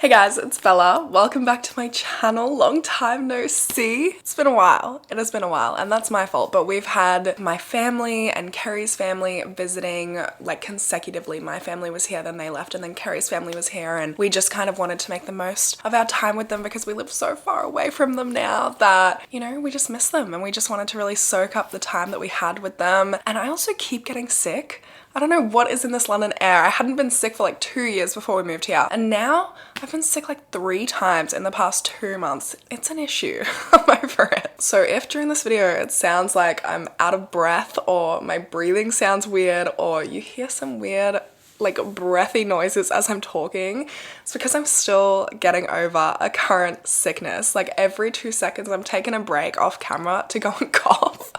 Hey guys, it's Bella. Welcome back to my channel. Long time no see. It's been a while. It has been a while, and that's my fault. But we've had my family and Kerry's family visiting like consecutively. My family was here, then they left, and then Kerry's family was here, and we just kind of wanted to make the most of our time with them because we live so far away from them now that, you know, we just miss them and we just wanted to really soak up the time that we had with them. And I also keep getting sick. I don't know what is in this London air. I hadn't been sick for like 2 years before we moved here. And now I've been sick like 3 times in the past 2 months. It's an issue. I'm over it. So if during this video it sounds like I'm out of breath or my breathing sounds weird or you hear some weird like breathy noises as I'm talking, it's because I'm still getting over a current sickness. Like every 2 seconds I'm taking a break off camera to go and cough.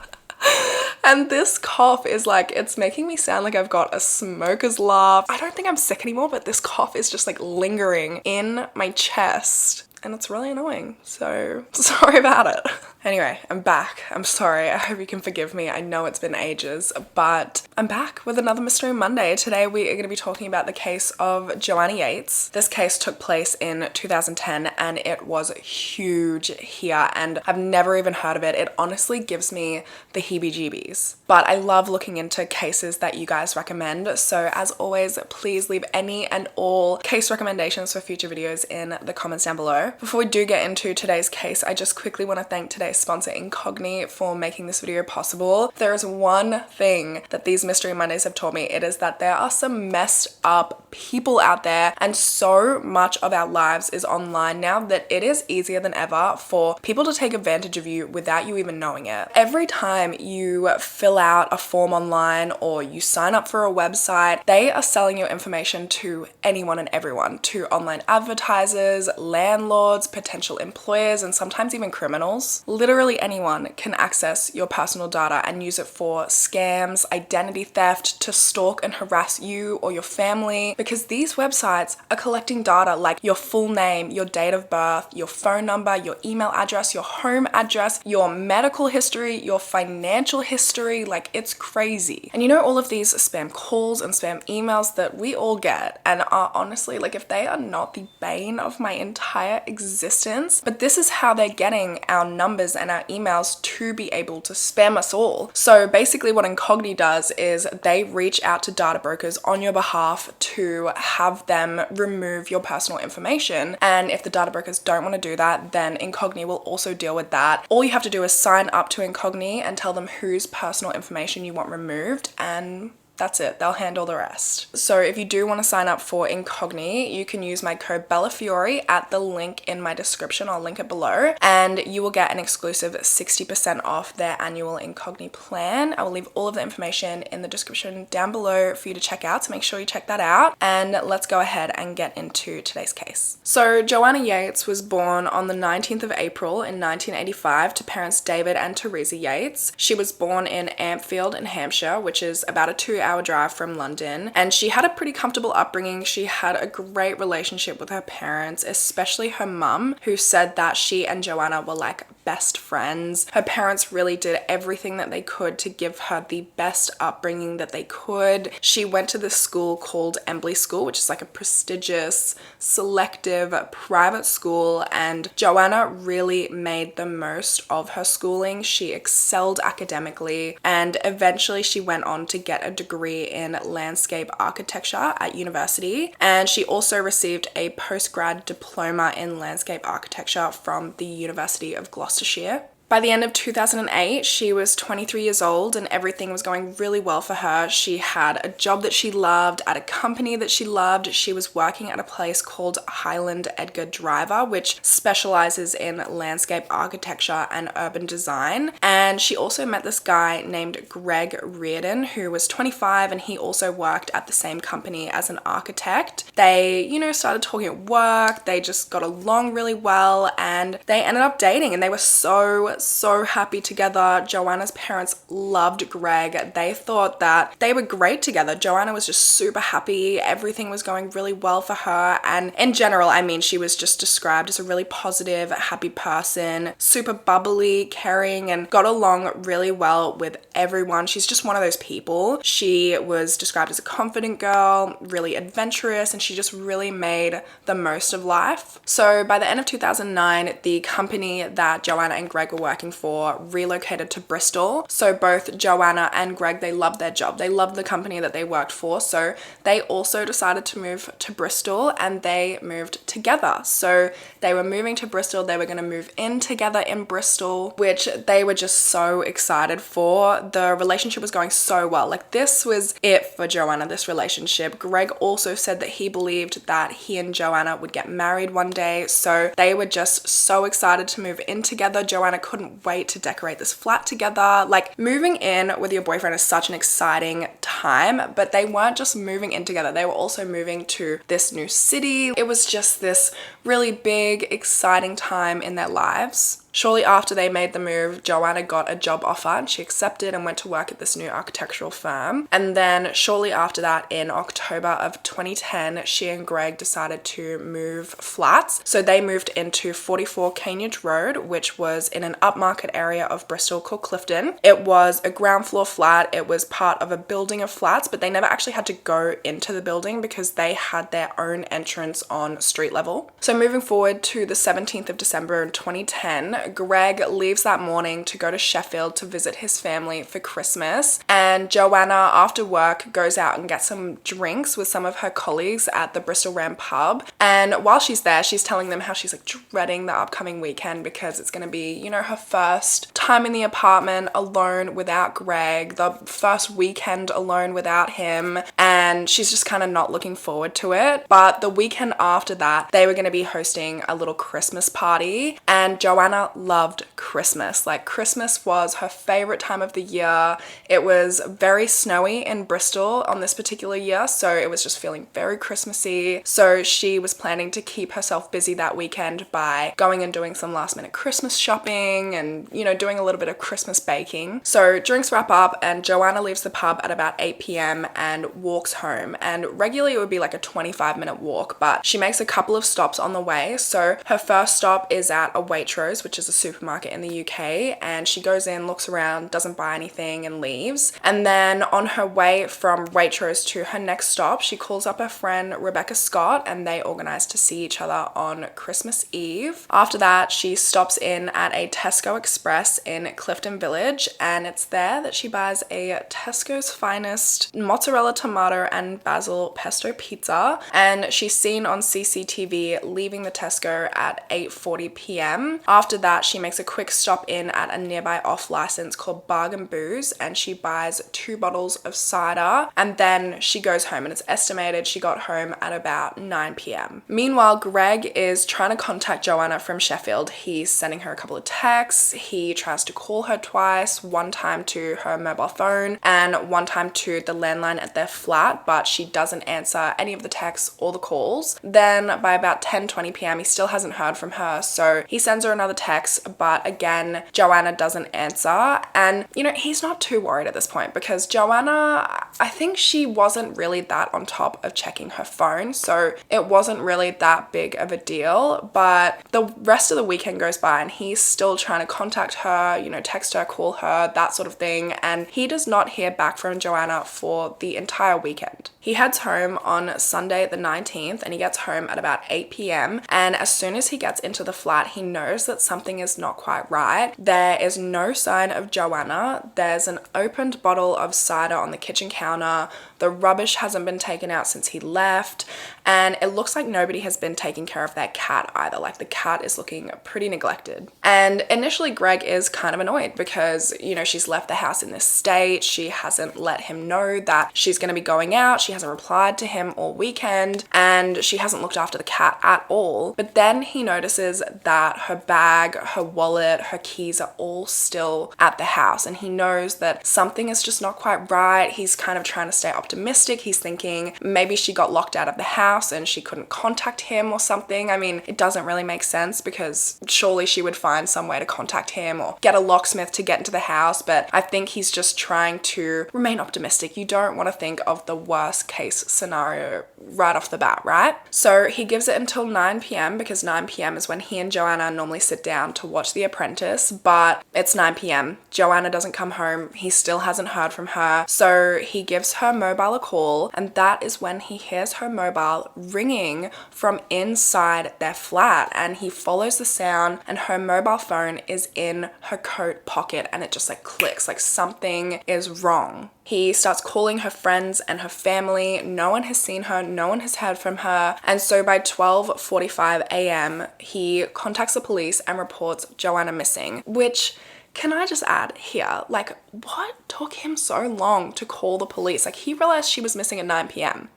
And this cough is like, it's making me sound like I've got a smoker's laugh. I don't think I'm sick anymore, but this cough is just like lingering in my chest. And it's really annoying, so sorry about it. Anyway, I'm back. I'm sorry. I hope you can forgive me. I know it's been ages, but I'm back with another Mystery Monday. Today we are going to be talking about the case of Joanna Yeates. This case took place in 2010 and it was huge here, and I've never even heard of it. It honestly gives me the heebie-jeebies. But I love looking into cases that you guys recommend, so as always, please leave any and all case recommendations for future videos in the comments down below. Before we do get into today's case, I just quickly want to thank today's sponsor enquiries for making this video possible. There is one thing that these Mystery Mondays have taught me. It is that there are some messed up people out there, and so much of our lives is online now that it is easier than ever for people to take advantage of you without you even knowing it. Every time you fill out a form online or you sign up for a website, they are selling your information to anyone and everyone, to online advertisers, landlords, potential employers, and sometimes even criminals. Literally anyone can access your personal data and use it for scams, identity theft, to stalk and harass you or your family, because these websites are collecting data like your full name, your date of birth, your phone number, your email address, your home address, your medical history, your financial history. Like, it's crazy. And you know, all of these spam calls and spam emails that we all get and are honestly, like, if they are not the bane of my entire existence, but this is how they're getting our numbers and our emails to be able to spam us all. So basically what enquiries does is they reach out to data brokers on your behalf to have them remove your personal information, and if the data brokers don't want to do that, then enquiries will also deal with that. All you have to do is sign up to enquiries and tell them whose personal information you want removed, and that's it. They'll handle the rest. So if you do want to sign up for enquiries, you can use my code BELLAFIORE at the link in my description. I'll link it below, and you will get an exclusive 60% off their annual enquiries plan. I will leave all of the information in the description down below for you to check out, so make sure you check that out. And let's go ahead and get into today's case. So Joanna Yeates was born on the 19th of April in 1985 to parents David and Teresa Yeates. She was born in Ampfield in Hampshire, which is about a 2-hour drive from London, and she had a pretty comfortable upbringing. She had a great relationship with her parents, especially her mum, who said that she and Joanna were like best friends. Her parents really did everything that they could to give her the best upbringing that they could. She went to this school called Embley School, which is like a prestigious, selective private school, and Joanna really made the most of her schooling. She excelled academically, and eventually she went on to get a degree in landscape architecture at university, and she also received a postgrad diploma in landscape architecture from the University of Gloucestershire. By the end of 2008, she was 23 years old and everything was going really well for her. She had a job that she loved at a company that she loved. She was working at a place called Highland Edgar Driver, which specializes in landscape architecture and urban design. And she also met this guy named Greg Reardon, who was 25, and he also worked at the same company as an architect. They, you know, started talking at work. They just got along really well and they ended up dating, and they were so so happy together. Joanna's parents loved Greg. They thought that they were great together. Joanna was just super happy. Everything was going really well for her. And in general, I mean, she was just described as a really positive, happy person, super bubbly, caring, and got along really well with everyone. She's just one of those people. She was described as a confident girl, really adventurous, and she just really made the most of life. So by the end of 2009, the company that Joanna and Greg were working for relocated to Bristol. So both Joanna and Greg, they loved their job. They loved the company that they worked for. So they also decided to move to Bristol, and they moved together. So they were moving to Bristol. They were going to move in together in Bristol, which they were just so excited for. The relationship was going so well. Like, this was it for Joanna, this relationship. Greg also said that he believed that he and Joanna would get married one day. So they were just so excited to move in together. Joanna couldn't wait to decorate this flat together. Like, moving in with your boyfriend is such an exciting time, but they weren't just moving in together. They were also moving to this new city. It was just this really big, exciting time in their lives. Shortly after they made the move, Joanna got a job offer and she accepted and went to work at this new architectural firm. And then shortly after that, in October of 2010, she and Greg decided to move flats. So they moved into 44 Cambridge Road, which was in an upmarket area of Bristol called Clifton. It was a ground floor flat. It was part of a building of flats, but they never actually had to go into the building because they had their own entrance on street level. So moving forward to the 17th of December in 2010, Greg leaves that morning to go to Sheffield to visit his family for Christmas, and Joanna, after work, goes out and gets some drinks with some of her colleagues at the Bristol Ram pub. And while she's there, she's telling them how she's like dreading the upcoming weekend because it's going to be, you know, her first time in the apartment alone without Greg, the first weekend alone without him, and she's just kind of not looking forward to it. But the weekend after that, they were going to be hosting a little Christmas party, and Joanna loved Christmas. Like, Christmas was her favorite time of the year. It was very snowy in Bristol on this particular year, so it was just feeling very Christmassy. So she was planning to keep herself busy that weekend by going and doing some last minute Christmas shopping and, you know, doing a little bit of Christmas baking. So drinks wrap up and Joanna leaves the pub at about 8 p.m. and walks home. And regularly it would be like a 25-minute walk, but she makes a couple of stops on the way. So her first stop is at a Waitrose, which is a supermarket in the UK, and she goes in, looks around, doesn't buy anything and leaves. And then on her way from Waitrose to her next stop, she calls up her friend Rebecca Scott and they organize to see each other on Christmas Eve. After that, she stops in at a Tesco Express in Clifton Village, and it's there that she buys a Tesco's finest mozzarella, tomato and basil pesto pizza, and she's seen on CCTV leaving the Tesco at 8:40 p.m. After that, she makes a quick stop in at a nearby off license called Bargain Booze, and she buys 2 bottles of cider, and then she goes home, and it's estimated she got home at about 9 p.m. Meanwhile, Greg is trying to contact Joanna from Sheffield. He's sending her a couple of texts. He tries to call her twice, one time to her mobile phone and one time to the landline at their flat, but she doesn't answer any of the texts or the calls. Then by about 10:20 p.m. he still hasn't heard from her, so he sends her another text, but again, Joanna doesn't answer. And, you know, he's not too worried at this point because Joanna, I think she wasn't really that on top of checking her phone, so it wasn't really that big of a deal. But the rest of the weekend goes by and he's still trying to contact her, you know, text her, call her, that sort of thing, and he does not hear back from Joanna for the entire weekend. He heads home on Sunday the 19th and he gets home at about 8 p.m. and as soon as he gets into the flat, he knows that something is not quite right. There is no sign of Joanna. There's an opened bottle of cider on the kitchen counter. The rubbish hasn't been taken out since he left, and it looks like nobody has been taking care of their cat either. Like, the cat is looking pretty neglected. And initially Greg is kind of annoyed because, you know, she's left the house in this state. She hasn't let him know that she's going to be going out. She hasn't replied to him all weekend, and she hasn't looked after the cat at all. But then he notices that her bag, her wallet, her keys are all still at the house, and he knows that something is just not quite right. He's kind of trying to stay optimistic. He's thinking maybe she got locked out of the house and she couldn't contact him or something. I mean, it doesn't really make sense because surely she would find some way to contact him or get a locksmith to get into the house, but I think he's just trying to remain optimistic. You don't want to think of the worst case scenario right off the bat, right? So he gives it until 9 p.m. because 9 p.m. is when he and Joanna normally sit down to watch The Apprentice, but it's 9 p.m. Joanna doesn't come home. He still hasn't heard from her. So he gives her mobile a call, and that is when he hears her mobile ringing from inside their flat, and he follows the sound and her mobile phone is in her coat pocket and it just like clicks, like something is wrong. He starts calling her friends and her family. No one has seen her. No one has heard from her. And so by 12:45 a.m., he contacts the police and reports Joanna missing, which, can I just add here, like, what took him so long to call the police? Like, he realized she was missing at 9 p.m.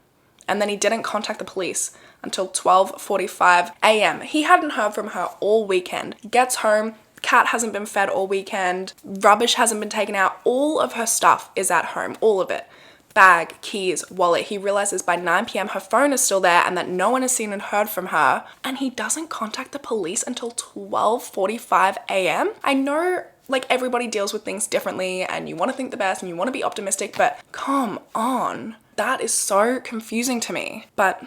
and then he didn't contact the police until 12:45 a.m. He hadn't heard from her all weekend. Gets home, cat hasn't been fed all weekend, rubbish hasn't been taken out, all of her stuff is at home, all of it. Bag, keys, wallet. He realizes by 9 p.m. her phone is still there and that no one has seen and heard from her, and he doesn't contact the police until 12:45 a.m. I know, like, everybody deals with things differently and you want to think the best and you want to be optimistic, but come on. That is so confusing to me, but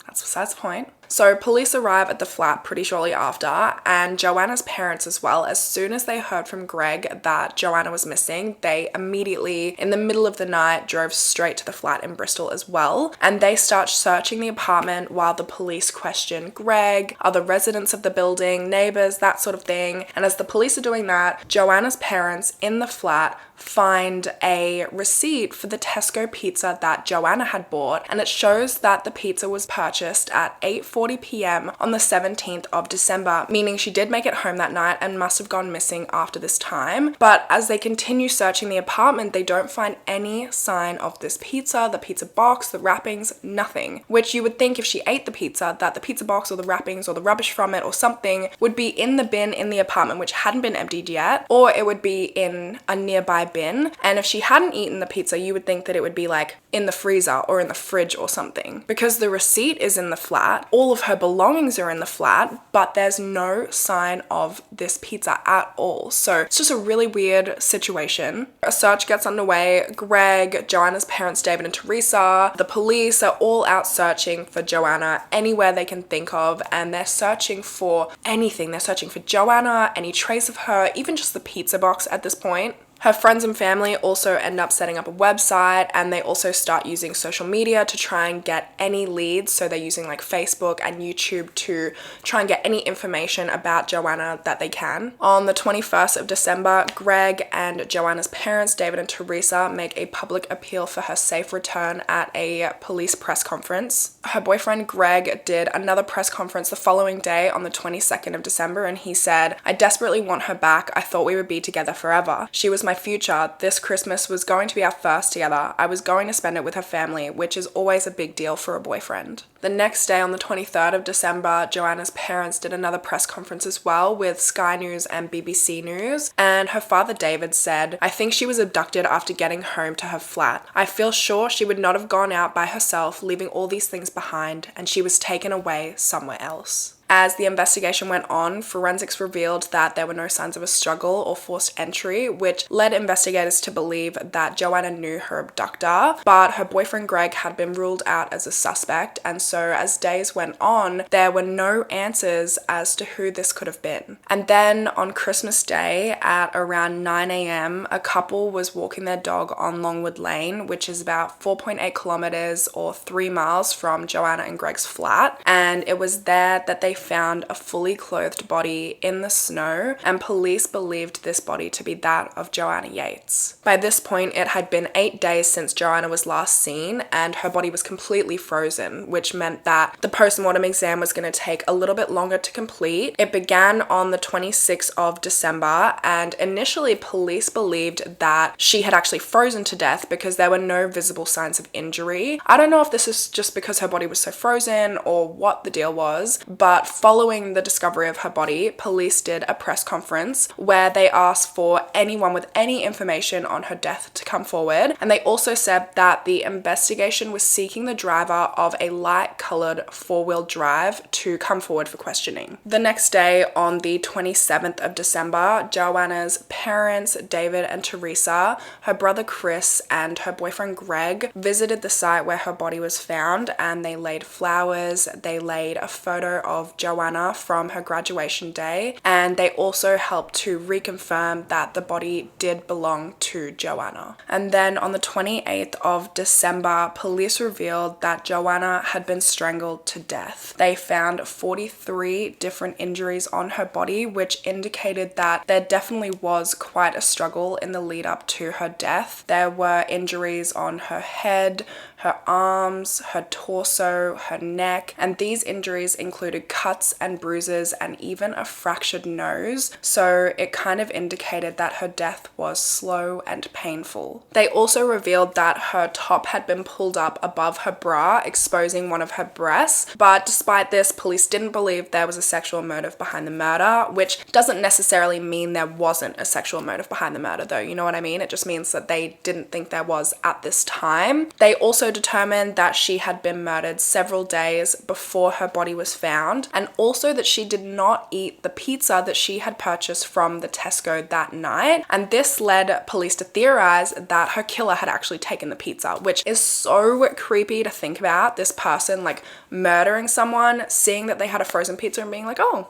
that's besides the point. So police arrive at the flat pretty shortly after, and Joanna's parents as well. As soon as they heard from Greg that Joanna was missing, they immediately, in the middle of the night, drove straight to the flat in Bristol as well. And they start searching the apartment while the police question Greg, other residents of the building, neighbors, that sort of thing. And as the police are doing that, Joanna's parents in the flat find a receipt for the Tesco pizza that Joanna had bought, and it shows that the pizza was purchased at 8:40 p.m. on the 17th of December, meaning she did make it home that night and must have gone missing after this time. But as they continue searching the apartment, they don't find any sign of this pizza, the pizza box, the wrappings, nothing. Which you would think if she ate the pizza, that the pizza box or the wrappings or the rubbish from it or something would be in the bin in the apartment, which hadn't been emptied yet, or it would be in a nearby bin. And if she hadn't eaten the pizza, you would think that it would be like in the freezer or in the fridge or something. Because the receipt is in the flat, all of her belongings are in the flat, but there's no sign of this pizza at all. So it's just a really weird situation. A search gets underway. Greg, Joanna's parents, David and Teresa, the police are all out searching for Joanna anywhere they can think of, and they're searching for anything. They're searching for Joanna, any trace of her, even just the pizza box at this point. Her friends and family also end up setting up a website, and they also start using social media to try and get any leads. So they're using like Facebook and YouTube to try and get any information about Joanna that they can. On the 21st of December, Greg and Joanna's parents, David and Teresa, make a public appeal for her safe return at a police press conference. Her boyfriend Greg did another press conference the following day on the 22nd of December, and he said, "I desperately want her back. I thought we would be together forever. She was my future. This Christmas was going to be our first together. I was going to spend it with her family, which is always a big deal for a boyfriend." The next day, on the 23rd of December, Joanna's parents did another press conference as well with Sky News and BBC News, and her father David said, "I think she was abducted after getting home to her flat. I feel sure she would not have gone out by herself, leaving all these things behind, and she was taken away somewhere else." As the investigation went on, forensics revealed that there were no signs of a struggle or forced entry, which led investigators to believe that Joanna knew her abductor, but her boyfriend Greg had been ruled out as a suspect, and so as days went on, there were no answers as to who this could have been. And then on Christmas Day at around 9 a.m, a couple was walking their dog on Longwood Lane, which is about 4.8 kilometers or 3 miles from Joanna and Greg's flat, and it was there that they found a fully clothed body in the snow, and police believed this body to be that of Joanna Yeates. By this point, it had been 8 days since Joanna was last seen, and her body was completely frozen, which meant that the postmortem exam was going to take a little bit longer to complete. It began on the 26th of December, and initially police believed that she had actually frozen to death because there were no visible signs of injury. I don't know if this is just because her body was so frozen or what the deal was, but following the discovery of her body, police did a press conference where they asked for anyone with any information on her death to come forward. And they also said that the investigation was seeking the driver of a light-colored four-wheel drive to come forward for questioning. The next day, on the 27th of December, Joanna's parents, David and Teresa, her brother Chris, and her boyfriend Greg visited the site where her body was found, and they laid flowers, they laid a photo of Joanna from her graduation day, and they also helped to reconfirm that the body did belong to Joanna. And then on the 28th of December, police revealed that Joanna had been strangled to death. They found 43 different injuries on her body, which indicated that there definitely was quite a struggle in the lead up to her death. There were injuries on her head, her arms, her torso, her neck, and these injuries included cuts and bruises and even a fractured nose, so it kind of indicated that her death was slow and painful. They also revealed that her top had been pulled up above her bra, exposing one of her breasts, but despite this, police didn't believe there was a sexual motive behind the murder, which doesn't necessarily mean there wasn't a sexual motive behind the murder though, you know what I mean? It just means that they didn't think there was at this time. They also determined that she had been murdered several days before her body was found, and also that she did not eat the pizza that she had purchased from the Tesco that night, and this led police to theorize that her killer had actually taken the pizza, which is so creepy to think about. This person like murdering someone, seeing that they had a frozen pizza and being like, oh,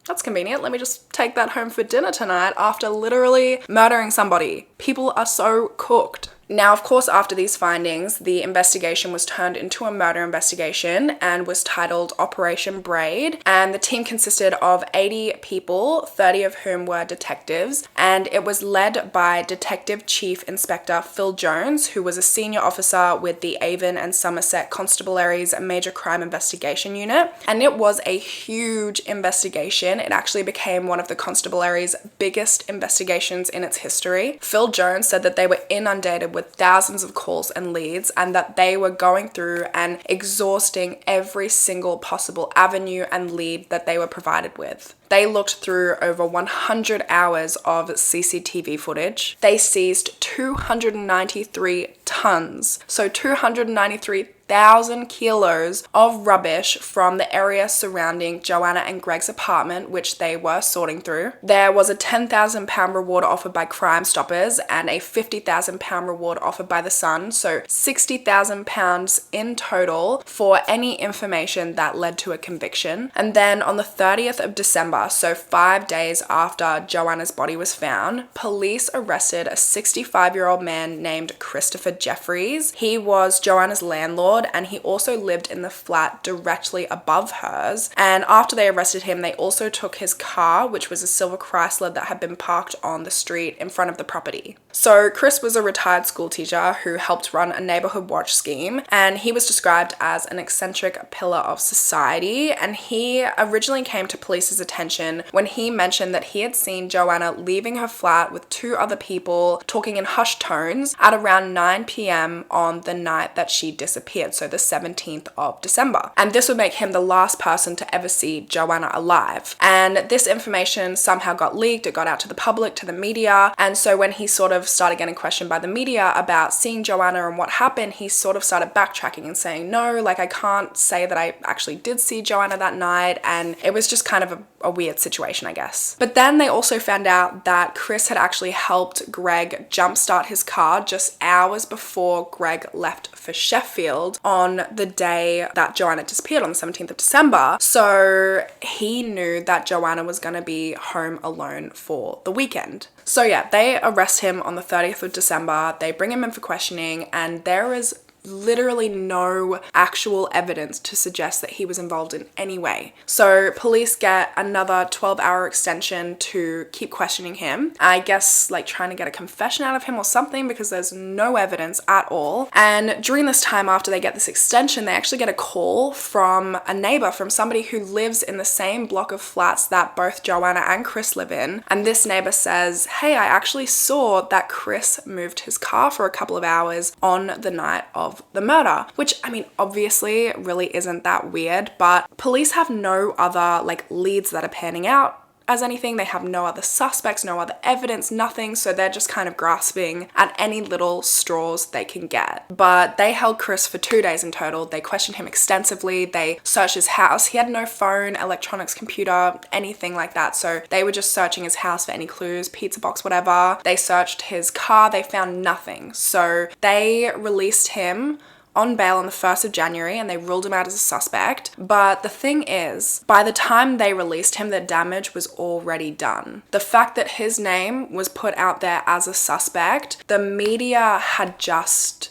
that's convenient, let me just take that home for dinner tonight, after literally murdering somebody. People are so cooked. Now, of course, after these findings, the investigation was turned into a murder investigation and was titled Operation Braid. And the team consisted of 80 people, 30 of whom were detectives. And it was led by Detective Chief Inspector Phil Jones, who was a senior officer with the Avon and Somerset Constabulary's Major Crime Investigation Unit. And it was a huge investigation. It actually became one of the Constabulary's biggest investigations in its history. Phil Jones said that they were inundated with thousands of calls and leads, and that they were going through and exhausting every single possible avenue and lead that they were provided with. They looked through over 100 hours of CCTV footage. They seized 293 tons, so 293,000 kilos of rubbish from the area surrounding Joanna and Greg's apartment, which they were sorting through. There was a £10,000 reward offered by Crime Stoppers and a £50,000 reward offered by The Sun, so £60,000 in total for any information that led to a conviction. And then on the 30th of December, so 5 days after Joanna's body was found, police arrested a 65-year-old man named Christopher Jeffries. He was Joanna's landlord, and he also lived in the flat directly above hers. And after they arrested him, they also took his car, which was a silver Chrysler that had been parked on the street in front of the property. So Chris was a retired school teacher who helped run a neighborhood watch scheme, and he was described as an eccentric pillar of society. And he originally came to police's attention when he mentioned that he had seen Joanna leaving her flat with 2 other people talking in hushed tones at around 9 p.m. on the night that she disappeared, so the 17th of December. And this would make him the last person to ever see Joanna alive. And this information somehow got leaked, it got out to the public, to the media, and so when he sort of started getting questioned by the media about seeing Joanna and what happened, he sort of started backtracking and saying, no, like I can't say that I actually did see Joanna that night, and it was just kind of a weird situation, I guess. But then they also found out that Chris had actually helped Greg jumpstart his car just hours before Greg left for Sheffield on the day that Joanna disappeared, on the 17th of December. So he knew that Joanna was going to be home alone for the weekend. So yeah, they arrest him on the 30th of December, they bring him in for questioning, and there is literally no actual evidence to suggest that he was involved in any way. So police get another 12-hour extension to keep questioning him. I guess like trying to get a confession out of him or something, because there's no evidence at all. And during this time, after they get this extension, they actually get a call from a neighbor, from somebody who lives in the same block of flats that both Joanna and Chris live in. And this neighbor says, hey, I actually saw that Chris moved his car for a couple of hours on the night of of the murder, which, I mean, obviously really isn't that weird, but police have no other like leads that are panning out as anything. They have no other suspects, no other evidence, nothing. So they're just kind of grasping at any little straws they can get. But they held Chris for 2 days in total. They questioned him extensively. They searched his house. He had no phone, electronics, computer, anything like that. So they were just searching his house for any clues, pizza box, whatever. They searched his car. They found nothing. So they released him on bail on the 1st of January and they ruled him out as a suspect. But the thing is, by the time they released him, the damage was already done. The fact that his name was put out there as a suspect, the media had just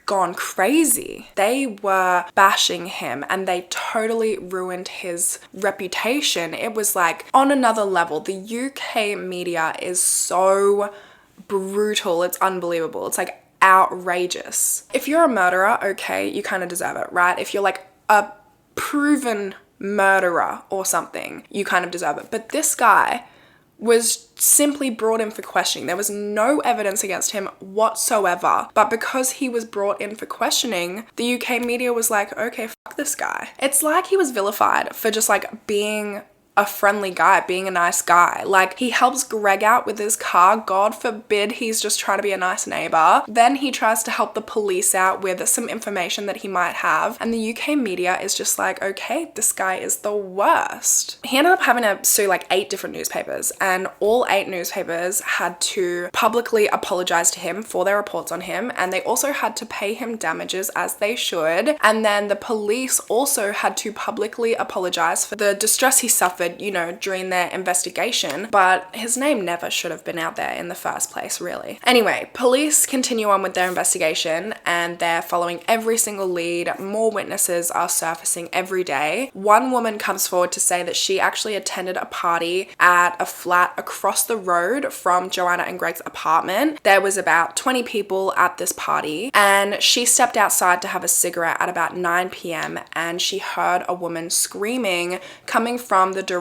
gone crazy. They were bashing him and they totally ruined his reputation. It was like on another level. The UK media is so brutal. It's unbelievable. It's like outrageous. If you're a murderer, okay, you kind of deserve it, right? If you're like a proven murderer or something, you kind of deserve it. But this guy was simply brought in for questioning. There was no evidence against him whatsoever. But because he was brought in for questioning, the UK media was like, okay, fuck this guy. It's like he was vilified for just like being a friendly guy, being a nice guy. Like, he helps Greg out with his car. God forbid he's just trying to be a nice neighbor. Then he tries to help the police out with some information that he might have. And the UK media is just like, okay, this guy is the worst. He ended up having to sue like 8 different newspapers, and all 8 newspapers had to publicly apologize to him for their reports on him. And they also had to pay him damages, as they should. And then the police also had to publicly apologize for the distress he suffered, you know, during their investigation, but his name never should have been out there in the first place, really. Anyway, police continue on with their investigation and they're following every single lead. More witnesses are surfacing every day. One woman comes forward to say that she actually attended a party at a flat across the road from Joanna and Greg's apartment. There was about 20 people at this party and she stepped outside to have a cigarette at about 9 p.m. and she heard a woman screaming coming from the direction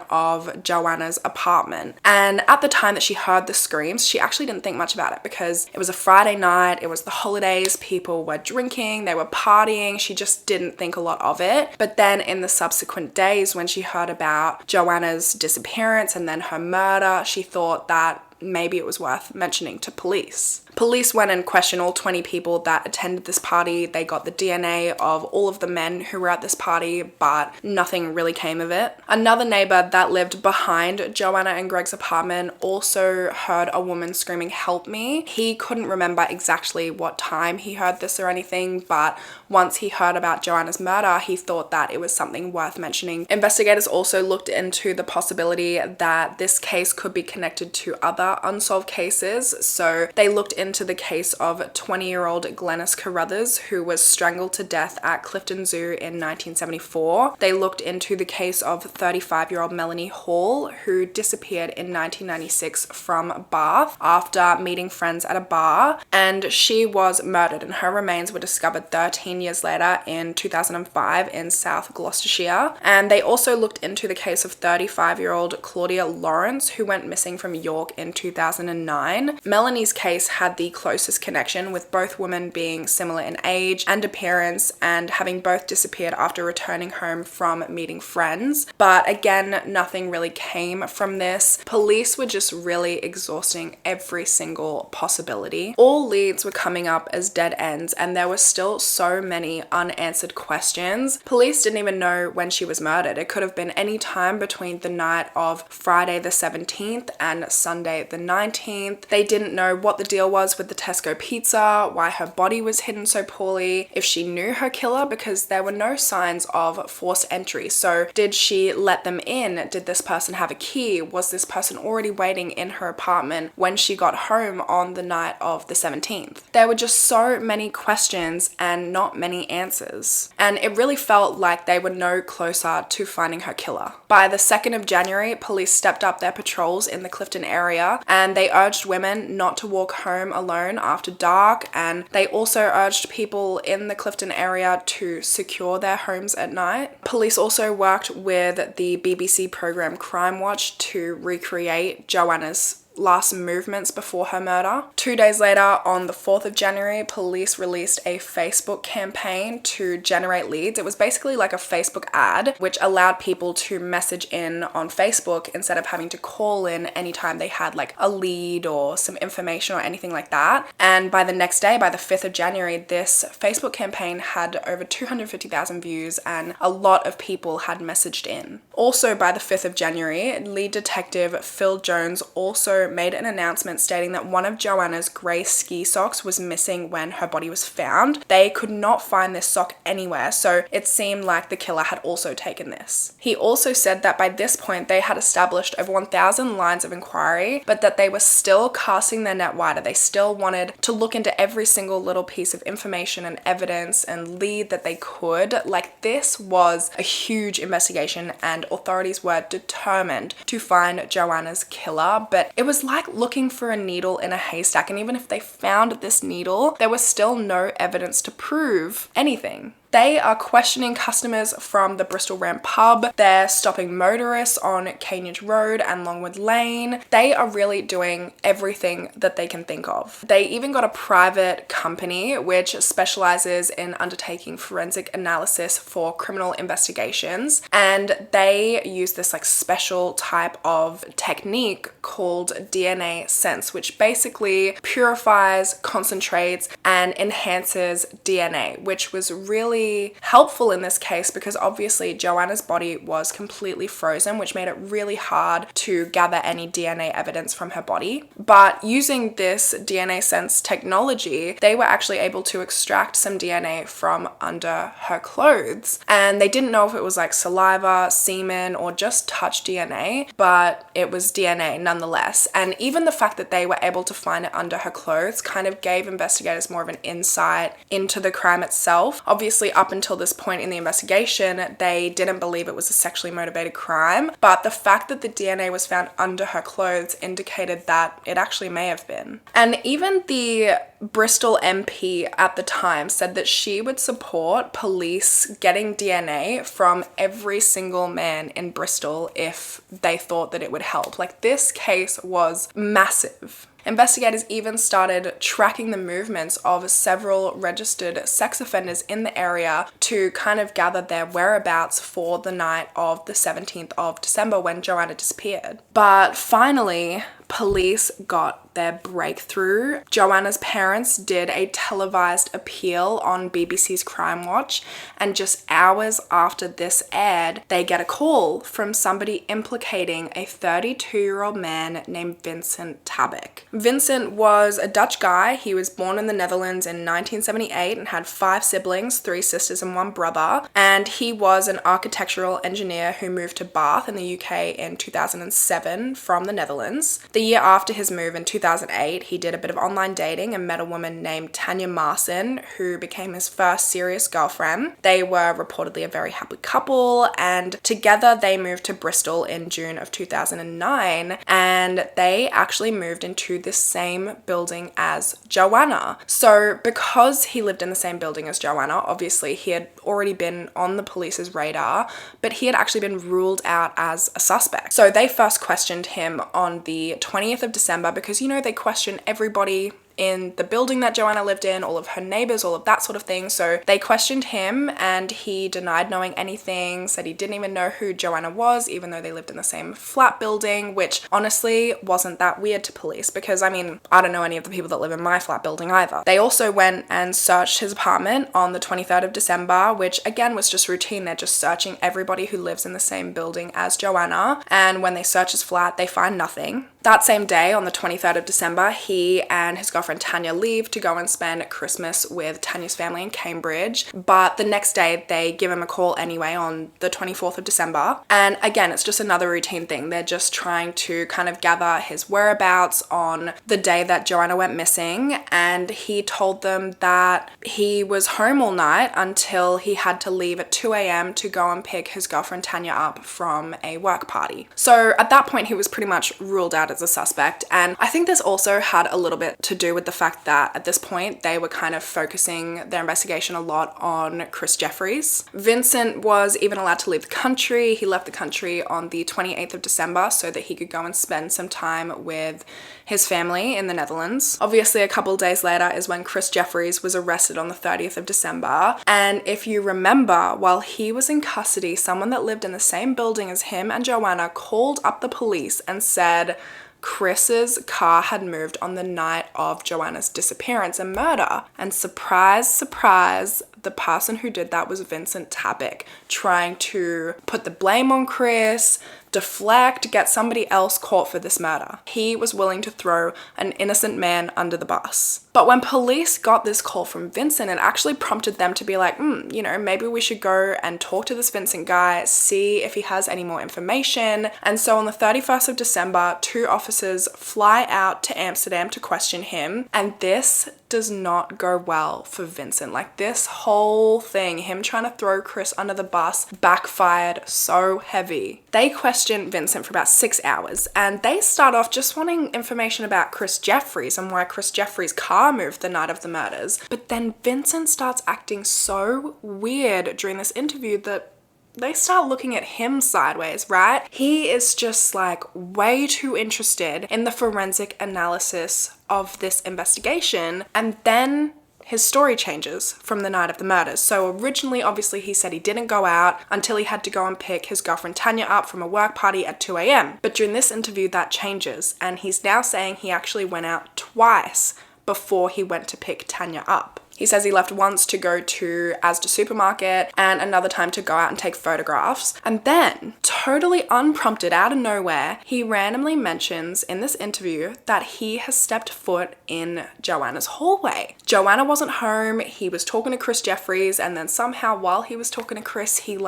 of Joanna's apartment. And at the time that she heard the screams, she actually didn't think much about it because it was a Friday night, it was the holidays, people were drinking, they were partying. She just didn't think a lot of it. But then in the subsequent days, when she heard about Joanna's disappearance and then her murder, she thought that maybe it was worth mentioning to police. Police went and questioned all 20 people that attended this party. They got the DNA of all of the men who were at this party, but nothing really came of it. Another neighbor that lived behind Joanna and Greg's apartment also heard a woman screaming, "Help me." He couldn't remember exactly what time he heard this or anything, but once he heard about Joanna's murder, he thought that it was something worth mentioning. Investigators also looked into the possibility that this case could be connected to other unsolved cases. So they looked into the case of 20-year-old Glennis Carruthers, who was strangled to death at Clifton Zoo in 1974. They looked into the case of 35-year-old Melanie Hall, who disappeared in 1996 from Bath after meeting friends at a bar, and she was murdered, and her remains were discovered 13 years later in 2005 in South Gloucestershire. And they also looked into the case of 35-year-old Claudia Lawrence, who went missing from York in 2009. Melanie's case had the closest connection, with both women being similar in age and appearance and having both disappeared after returning home from meeting friends. But again, nothing really came from this. Police were just really exhausting every single possibility. All leads were coming up as dead ends, and there were still so many unanswered questions. Police didn't even know when she was murdered. It could have been any time between the night of Friday the 17th and Sunday the 19th. They didn't know what the deal was with the Tesco pizza, why her body was hidden so poorly, if she knew her killer, because there were no signs of forced entry. So did she let them in? Did this person have a key? Was this person already waiting in her apartment when she got home on the night of the 17th? There were just so many questions and not many answers. And it really felt like they were no closer to finding her killer. By the 2nd of January, police stepped up their patrols in the Clifton area, and they urged women not to walk home alone after dark, and they also urged people in the Clifton area to secure their homes at night. Police also worked with the BBC program Crime Watch to recreate Joanna's last movements before her murder. 2 days later, on the 4th of January, police released a Facebook campaign to generate leads. It was basically like a Facebook ad, which allowed people to message in on Facebook instead of having to call in anytime they had like a lead or some information or anything like that. And by the next day, by the 5th of January, this Facebook campaign had over 250,000 views and a lot of people had messaged in. Also, by the 5th of January, lead detective Phil Jones also made an announcement stating that one of Joanna's grey ski socks was missing when her body was found. They could not find this sock anywhere, so it seemed like the killer had also taken this. He also said that by this point they had established over 1,000 lines of inquiry, but that they were still casting their net wider. They still wanted to look into every single little piece of information and evidence and lead that they could. Like, this was a huge investigation and authorities were determined to find Joanna's killer, but it was like looking for a needle in a haystack, and even if they found this needle, there was still no evidence to prove anything. They are questioning customers from the Bristol Ram pub. They're stopping motorists on Cambridge Road and Longwood Lane. They are really doing everything that they can think of. They even got a private company which specializes in undertaking forensic analysis for criminal investigations. And they use this like special type of technique called DNA sense, which basically purifies, concentrates, and enhances DNA, which was really helpful in this case because obviously Joanna's body was completely frozen, which made it really hard to gather any DNA evidence from her body. But using this DNA sense technology, they were actually able to extract some DNA from under her clothes. And they didn't know if it was like saliva, semen, or just touch DNA, but it was DNA nonetheless. And even the fact that they were able to find it under her clothes kind of gave investigators more of an insight into the crime itself. Obviously, up until this point in the investigation, they didn't believe it was a sexually motivated crime, but the fact that the DNA was found under her clothes indicated that it actually may have been. And even the Bristol MP at the time said that she would support police getting DNA from every single man in Bristol if they thought that it would help. Like, this case was massive. Investigators even started tracking the movements of several registered sex offenders in the area to kind of gather their whereabouts for the night of the 17th of December when Joanna disappeared. But finally, police got their breakthrough. Joanna's parents did a televised appeal on BBC's Crime Watch, and just hours after this aired, they get a call from somebody implicating a 32-year-old man named Vincent Tabak. Vincent was a Dutch guy. He was born in the Netherlands in 1978 and had 5 siblings, 3 sisters and 1 brother, and he was an architectural engineer who moved to Bath in the UK in 2007 from the Netherlands. The year after his move in 2008, he did a bit of online dating and met a woman named Tanya Marson, who became his first serious girlfriend. They were reportedly a very happy couple, and together they moved to Bristol in June of 2009, and they actually moved into the same building as Joanna. So because he lived in the same building as Joanna, obviously he had already been on the police's radar, but he had actually been ruled out as a suspect. So they first questioned him on the 20th of December because, you know, they question everybody in the building that Joanna lived in, all of her neighbors, all of that sort of thing. So they questioned him and he denied knowing anything, said he didn't even know who Joanna was, even though they lived in the same flat building, which honestly wasn't that weird to police because, I mean, I don't know any of the people that live in my flat building either. They also went and searched his apartment on the 23rd of December, which again was just routine. They're just searching everybody who lives in the same building as Joanna. And when they search his flat, they find nothing. That same day, on the 23rd of December, he and his girlfriend Tanya leave to go and spend Christmas with Tanya's family in Cambridge. But the next day, they give him a call anyway on the 24th of December. And again, it's just another routine thing. They're just trying to kind of gather his whereabouts on the day that Joanna went missing. And he told them that he was home all night until he had to leave at 2 a.m. to go and pick his girlfriend Tanya up from a work party. So at that point, he was pretty much ruled out as a suspect. And I think this also had a little bit to do do with the fact that at this point they were kind of focusing their investigation a lot on Chris Jeffries. Vincent was even allowed to leave the country. He left the country on the 28th of December so that he could go and spend some time with his family in the Netherlands. Obviously, a couple days later is when Chris Jeffries was arrested on the 30th of December. And if you remember, while he was in custody, someone that lived in the same building as him and Joanna called up the police and said Chris's car had moved on the night of Joanna's disappearance and murder. And surprise, surprise, the person who did that was Vincent Tabak, trying to put the blame on Chris, deflect, get somebody else caught for this murder. He was willing to throw an innocent man under the bus. But when police got this call from Vincent, it actually prompted them to be like, maybe we should go and talk to this Vincent guy, see if he has any more information. And so on the 31st of December, 2 officers fly out to Amsterdam to question him. And this does not go well for Vincent. Like, this whole thing, him trying to throw Chris under the bus, backfired so heavy. They question Vincent for about 6 hours, and they start off just wanting information about Chris Jeffries and why Chris Jeffries' car moved the night of the murders. But then Vincent starts acting so weird during this interview that they start looking at him sideways, right? He is just like way too interested in the forensic analysis of this investigation, and then his story changes from the night of the murders. So originally, obviously, he said he didn't go out until he had to go and pick his girlfriend Tanya up from a work party at 2 a.m. But during this interview, that changes, and he's now saying he actually went out twice before he went to pick Tanya up. He says he left once to go to Asda supermarket and another time to go out and take photographs. And then, totally unprompted, out of nowhere, he randomly mentions in this interview that he has stepped foot in Joanna's hallway. Joanna wasn't home, he was talking to Chris Jeffries, and then somehow while he was talking to Chris, he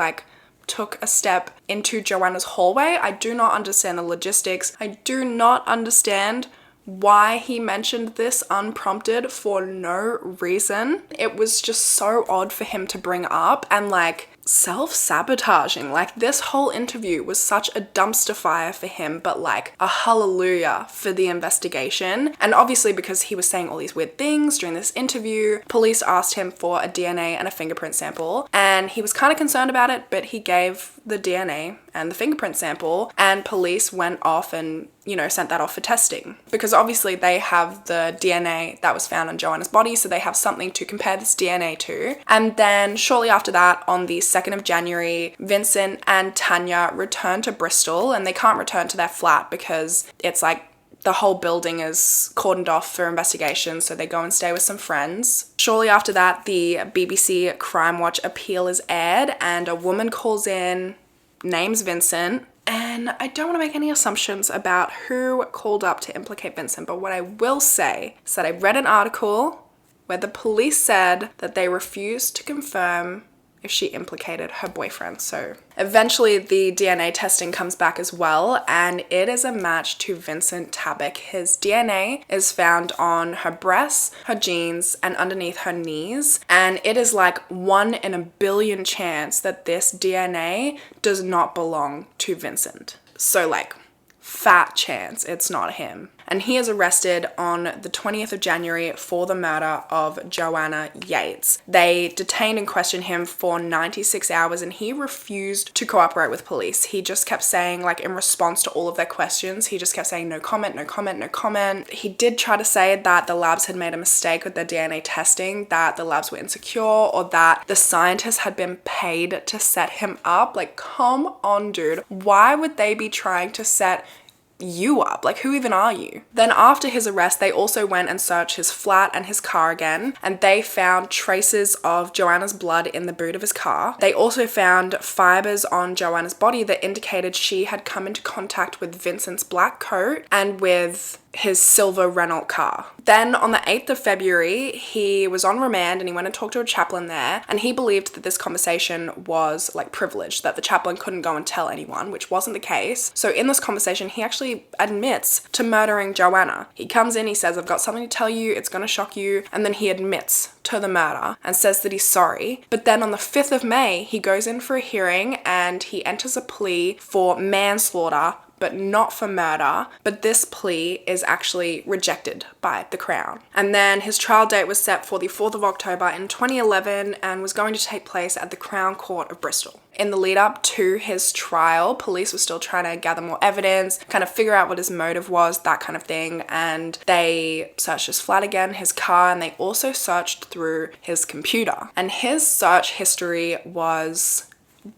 took a step into Joanna's hallway. I do not understand the logistics. I do not understand why he mentioned this unprompted for no reason. It was just so odd for him to bring up and self-sabotaging. This whole interview was such a dumpster fire for him, but a hallelujah for the investigation. And obviously, because he was saying all these weird things during this interview, police asked him for a DNA and a fingerprint sample, and he was kind of concerned about it, but he gave the DNA and the fingerprint sample, and police went off and sent that off for testing, because obviously they have the DNA that was found on Joanna's body, so they have something to compare this DNA to. And then shortly after that, on the 2nd of January, Vincent and Tanya return to Bristol, and they can't return to their flat because it's the whole building is cordoned off for investigation, so they go and stay with some friends. Shortly after that, the BBC Crime Watch appeal is aired, and a woman calls in, names Vincent. And I don't want to make any assumptions about who called up to implicate Vincent, but what I will say is that I read an article where the police said that they refused to confirm if she implicated her boyfriend. So eventually the DNA testing comes back as well, and it is a match to Vincent Tabak. His DNA is found on her breasts, her jeans, and underneath her knees, and it is 1 in a billion chance that this DNA does not belong to Vincent. So fat chance it's not him. And he is arrested on the 20th of January for the murder of Joanna Yeates. They detained and questioned him for 96 hours, and he refused to cooperate with police. He just kept saying, in response to all of their questions, he just kept saying no comment, no comment, no comment. He did try to say that the labs had made a mistake with their DNA testing, that the labs were insecure, or that the scientists had been paid to set him up. Come on, dude. Why would they be trying to set you up? Who even are you? Then after his arrest, they also went and searched his flat and his car again, and they found traces of Joanna's blood in the boot of his car. They also found fibers on Joanna's body that indicated she had come into contact with Vincent's black coat and with his silver Renault car. Then on the 8th of February, he was on remand and he went and talked to a chaplain there, and he believed that this conversation was privileged, that the chaplain couldn't go and tell anyone, which wasn't the case. So in this conversation, he actually admits to murdering Joanna. He comes in, he says, I've got something to tell you, it's gonna shock you, and then he admits to the murder and says that he's sorry. But then on the 5th of May, he goes in for a hearing and he enters a plea for manslaughter but not for murder. But this plea is actually rejected by the Crown. And then his trial date was set for the 4th of October in 2011 and was going to take place at the Crown Court of Bristol. In the lead up to his trial, police were still trying to gather more evidence, kind of figure out what his motive was, that kind of thing. And they searched his flat again, his car, and they also searched through his computer. And his search history was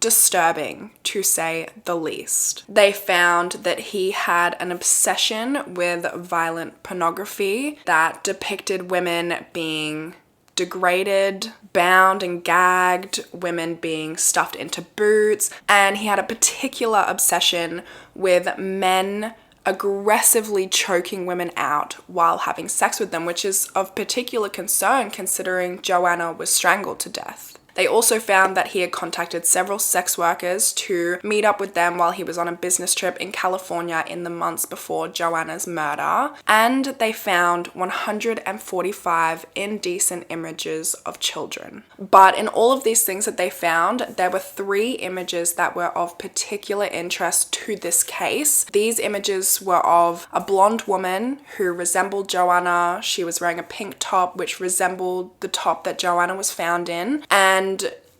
disturbing, to say the least. They found that he had an obsession with violent pornography that depicted women being degraded, bound and gagged, women being stuffed into boots, and he had a particular obsession with men aggressively choking women out while having sex with them, which is of particular concern considering Joanna was strangled to death. They also found that he had contacted several sex workers to meet up with them while he was on a business trip in California in the months before Joanna's murder. And they found 145 indecent images of children. But in all of these things that they found, there were 3 images that were of particular interest to this case. These images were of a blonde woman who resembled Joanna. She was wearing a pink top, which resembled the top that Joanna was found in. And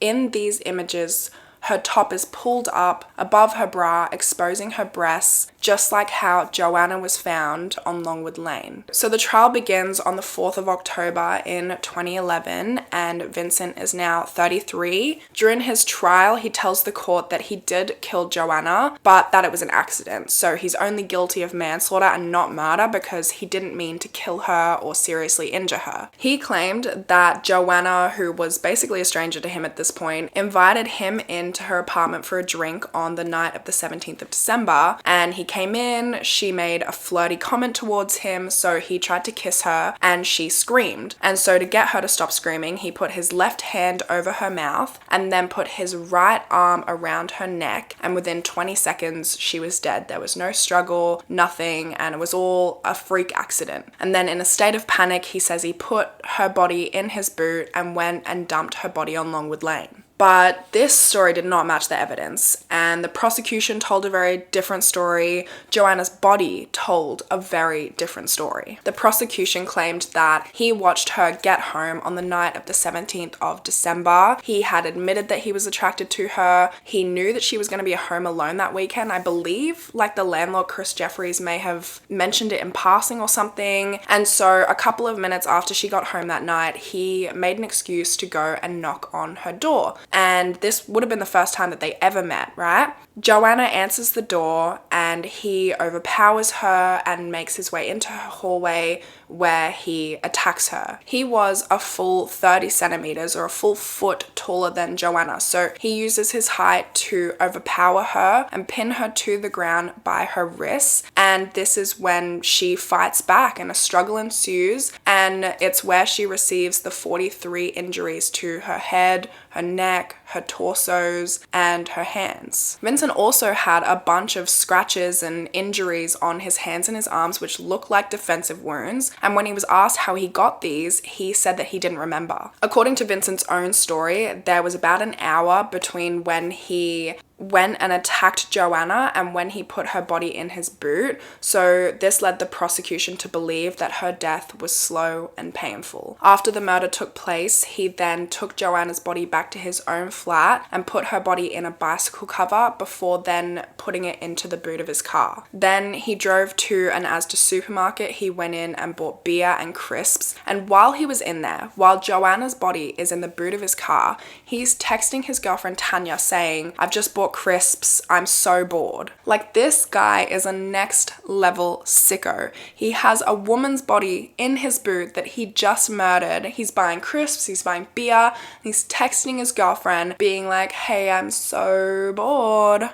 in these images, her top is pulled up above her bra, exposing her breasts, just like how Joanna was found on Longwood Lane. So the trial begins on the 4th of October in 2011, and Vincent is now 33. During his trial, he tells the court that he did kill Joanna, but that it was an accident. So he's only guilty of manslaughter and not murder because he didn't mean to kill her or seriously injure her. He claimed that Joanna, who was basically a stranger to him at this point, invited him into her apartment for a drink on the night of the 17th of December, and he came in, she made a flirty comment towards him, so he tried to kiss her and she screamed. And so to get her to stop screaming, he put his left hand over her mouth and then put his right arm around her neck, and within 20 seconds she was dead. There was no struggle, nothing, and it was all a freak accident. And then in a state of panic, he says he put her body in his boot and went and dumped her body on Longwood Lane. But this story did not match the evidence, and the prosecution told a very different story. Joanna's body told a very different story. The prosecution claimed that he watched her get home on the night of the 17th of December. He had admitted that he was attracted to her. He knew that she was going to be home alone that weekend. I believe, like, the landlord, Chris Jeffries, may have mentioned it in passing or something. And so a couple of minutes after she got home that night, he made an excuse to go and knock on her door. And this would have been the first time that they ever met, right? Joanna answers the door and he overpowers her and makes his way into her hallway where he attacks her. He was a full 30 centimeters or a full foot taller than Joanna, so he uses his height to overpower her and pin her to the ground by her wrists, and this is when she fights back and a struggle ensues, and it's where she receives the 43 injuries to her head, her neck, her torsos, and her hands. Vincent also had a bunch of scratches and injuries on his hands and his arms which looked like defensive wounds, and when he was asked how he got these, he said that he didn't remember. According to Vincent's own story, there was about an hour between when he went and attacked Joanna and when he put her body in his boot, so this led the prosecution to believe that her death was slow and painful. After the murder took place, he then took Joanna's body back to his own flat and put her body in a bicycle cover before then putting it into the boot of his car. Then he drove to an Asda supermarket. He went in and bought beer and crisps, and while he was in there, while Joanna's body is in the boot of his car, he's texting his girlfriend Tanya saying, "I've just bought crisps, I'm so bored." Like, this guy is a next level sicko. He has a woman's body in his boot that he just murdered. He's buying crisps, he's buying beer, he's texting his girlfriend being like, "Hey, I'm so bored,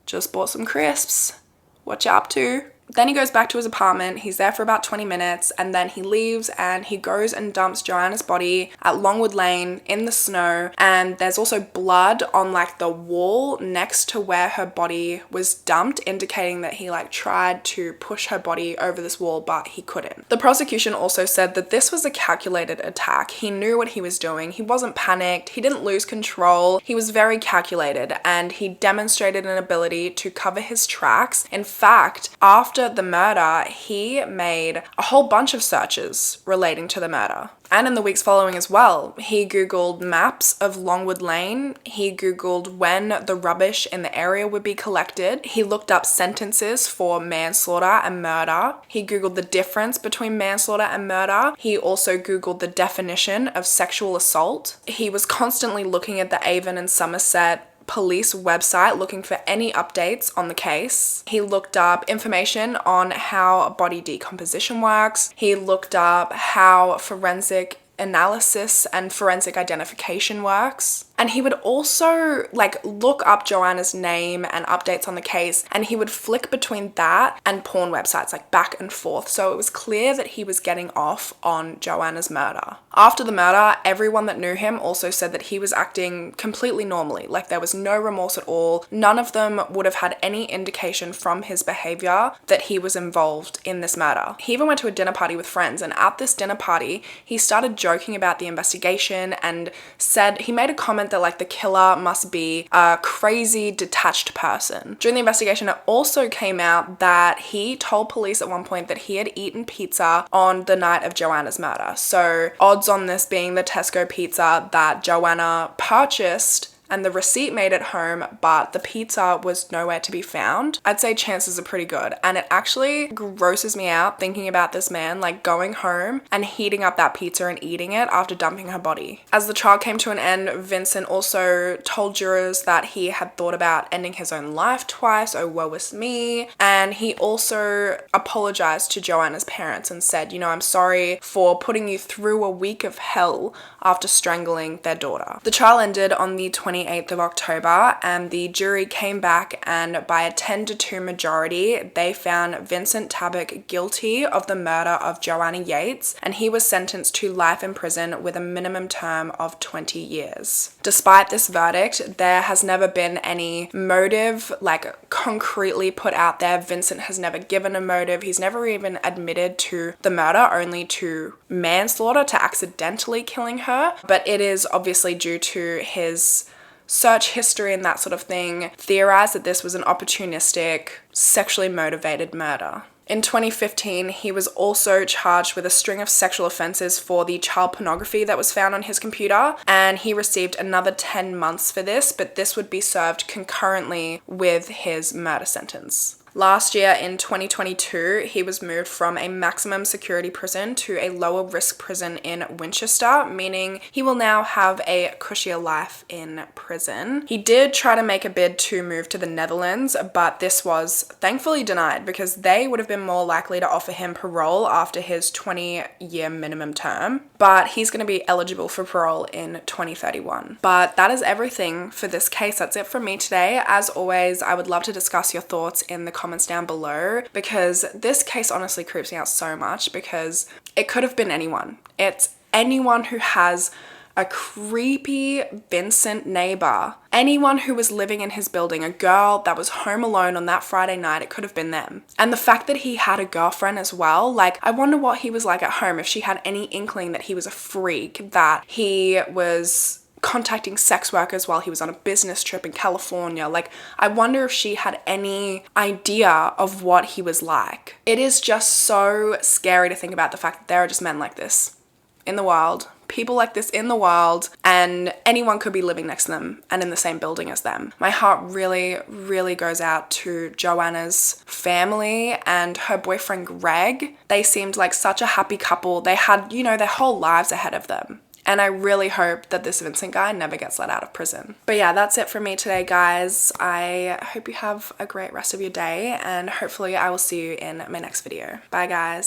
just bought some crisps, what you up to?" Then he goes back to his apartment. He's there for about 20 minutes and then he leaves and he goes and dumps Joanna's body at Longwood Lane in the snow. And there's also blood on like the wall next to where her body was dumped, indicating that he like tried to push her body over this wall, but he couldn't. The prosecution also said that this was a calculated attack. He knew what he was doing. He wasn't panicked. He didn't lose control. He was very calculated and he demonstrated an ability to cover his tracks. In fact, after the murder, he made a whole bunch of searches relating to the murder. And in the weeks following as well, he Googled maps of Longwood Lane. He Googled when the rubbish in the area would be collected. He looked up sentences for manslaughter and murder. He Googled the difference between manslaughter and murder. He also Googled the definition of sexual assault. He was constantly looking at the Avon and Somerset police website looking for any updates on the case. He looked up information on how body decomposition works. He looked up how forensic analysis and forensic identification works. And he would also like look up Joanna's name and updates on the case, and he would flick between that and porn websites like back and forth. So it was clear that he was getting off on Joanna's murder. After the murder, everyone that knew him also said that he was acting completely normally, like there was no remorse at all. None of them would have had any indication from his behavior that he was involved in this murder. He even went to a dinner party with friends, and at this dinner party, he started joking about the investigation and said he made a comment that like the killer must be a crazy detached person. During the investigation, it also came out that he told police at one point that he had eaten pizza on the night of Joanna's murder. So odds on this being the Tesco pizza that Joanna purchased, and the receipt made it home, but the pizza was nowhere to be found. I'd say chances are pretty good. And it actually grosses me out thinking about this man like going home and heating up that pizza and eating it after dumping her body. As the trial came to an end, Vincent also told jurors that he had thought about ending his own life twice. Oh, woe is me. And he also apologized to Joanna's parents and said, you know, I'm sorry for putting you through a week of hell after strangling their daughter. The trial ended on the 28th of October and the jury came back, and by a 10-2 majority, they found Vincent Tabak guilty of the murder of Joanna Yeates, and he was sentenced to life in prison with a minimum term of 20 years. Despite this verdict, there has never been any motive like concretely put out there. Vincent has never given a motive. He's never even admitted to the murder, only to manslaughter, to accidentally killing her. But it is obviously due to his search history and that sort of thing, theorized that this was an opportunistic, sexually motivated murder. In 2015, he was also charged with a string of sexual offenses for the child pornography that was found on his computer, and he received another 10 months for this, but this would be served concurrently with his murder sentence. Last year in 2022, he was moved from a maximum security prison to a lower risk prison in Winchester, meaning he will now have a cushier life in prison. He did try to make a bid to move to the Netherlands, but this was thankfully denied because they would have been more likely to offer him parole after his 20-year minimum term. But he's going to be eligible for parole in 2031. But that is everything for this case. That's it from me today. As always, I would love to discuss your thoughts in the comments down below, because this case honestly creeps me out so much because it could have been anyone. It's anyone who has a creepy Vincent neighbor, anyone who was living in his building, a girl that was home alone on that Friday night, it could have been them. And the fact that he had a girlfriend as well, like I wonder what he was like at home, if she had any inkling that he was a freak, that he was contacting sex workers while he was on a business trip in California. Like, I wonder if she had any idea of what he was like. It is just so scary to think about the fact that there are just men like this in the world, people like this in the world, and anyone could be living next to them and in the same building as them. My heart really, really goes out to Joanna's family and her boyfriend Greg. They seemed like such a happy couple. They had, you know, their whole lives ahead of them. And I really hope that this Vincent guy never gets let out of prison. But yeah, that's it for me today, guys. I hope you have a great rest of your day, and hopefully I will see you in my next video. Bye, guys.